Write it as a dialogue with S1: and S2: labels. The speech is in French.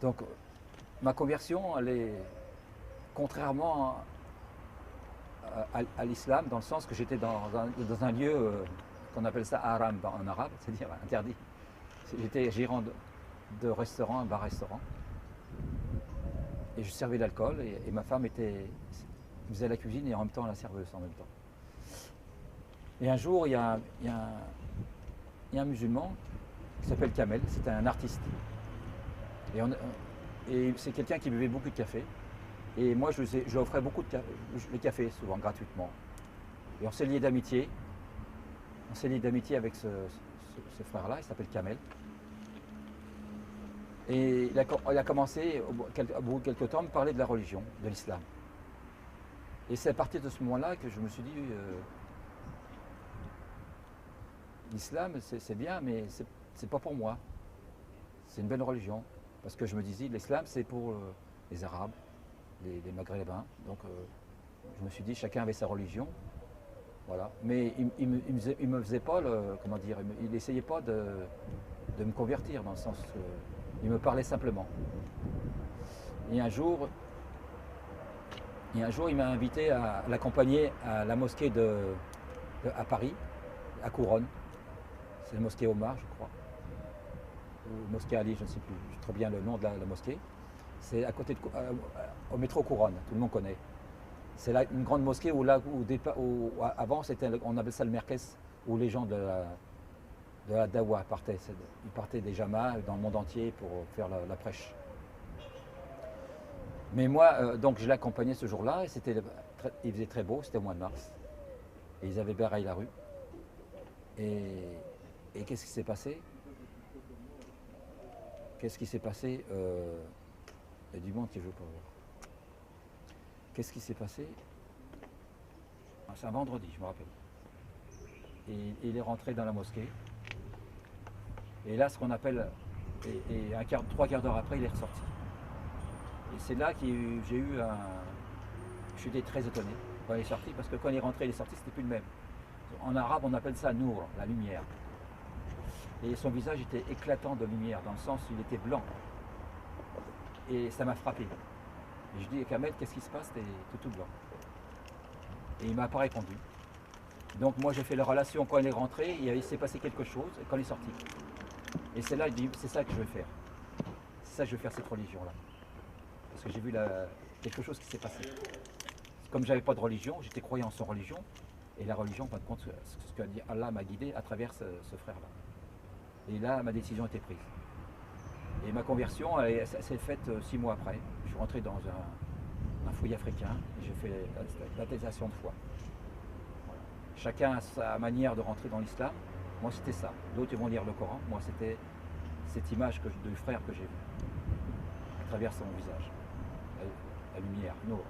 S1: Donc, ma conversion, elle est contrairement à l'islam, dans le sens que j'étais dans un lieu qu'on appelle ça haram en arabe, c'est-à-dire interdit. J'étais gérant de restaurant, un bar-restaurant, et je servais de l'alcool, et ma femme faisait la cuisine et en même temps la serveuse en même temps. Et un jour, il y a un musulman qui s'appelle Kamel, c'était un artiste. Et c'est quelqu'un qui buvait beaucoup de café. Et moi, je lui offrais beaucoup de café, souvent gratuitement. Et on s'est lié d'amitié. On s'est lié d'amitié avec ce frère-là, il s'appelle Kamel. Et il a commencé, au bout de quelques temps, à me parler de la religion, de l'islam. Et c'est à partir de ce moment-là que je me suis dit, l'islam, c'est bien, mais c'est pas pour moi. C'est une belle religion. Parce que je me disais, l'islam, c'est pour les Arabes, les Maghrébins. Donc, je me suis dit, chacun avait sa religion. Voilà. Mais il me faisait pas, comment dire, il n'essayait pas de me convertir, dans le sens que il me parlait simplement. Et un jour, il m'a invité à l'accompagner à la mosquée à Paris, à Couronne. C'est la mosquée Omar, je crois. Ou mosquée Ali, je ne sais plus très bien le nom de la mosquée. C'est à côté au métro Couronne, tout le monde connaît. C'est là une grande mosquée où avant on appelait ça le Merkez, où les gens de la Dawa partaient. Ils partaient des jamas dans le monde entier pour faire la prêche. Mais moi, donc je l'accompagnais ce jour-là, et il faisait très beau, c'était au mois de mars. Et ils avaient béraillé la rue. Et qu'est-ce qui s'est passé? Qu'est-ce qui s'est passé Il y a du monde qui veut pas voir. Qu'est-ce qui s'est passé? C'est un vendredi, je me rappelle. Et il est rentré dans la mosquée. Et là, ce qu'on appelle, trois quarts d'heure après, il est ressorti. Et c'est là que j'ai eu je suis très étonné quand il est sorti, parce que quand il est rentré, il est sorti, c'était plus le même. En arabe, on appelle ça nour, la lumière. Et son visage était éclatant de lumière, dans le sens où il était blanc. Et ça m'a frappé. Et je dis, Kamel, qu'est-ce qui se passe? T'es tout blanc. Et il m'a pas répondu. Donc moi j'ai fait la relation quand il est rentré, il s'est passé quelque chose, et quand il est sorti. Et c'est là, je dis, c'est ça que je veux faire. C'est ça que je veux faire, cette religion-là. Parce que j'ai vu quelque chose qui s'est passé. Comme j'avais pas de religion, j'étais croyant sans religion. Et la religion, en fin de compte, ce que dit Allah m'a guidé à travers ce frère-là. Et là, ma décision était prise. Et ma conversion, s'est faite 6 mois après. Je suis rentré dans un foyer africain et j'ai fait l'attestation de foi. Voilà. Chacun a sa manière de rentrer dans l'islam. Moi, c'était ça. D'autres ils vont lire le Coran. Moi, c'était cette image du frère que j'ai vue à travers son visage. La lumière, Nour.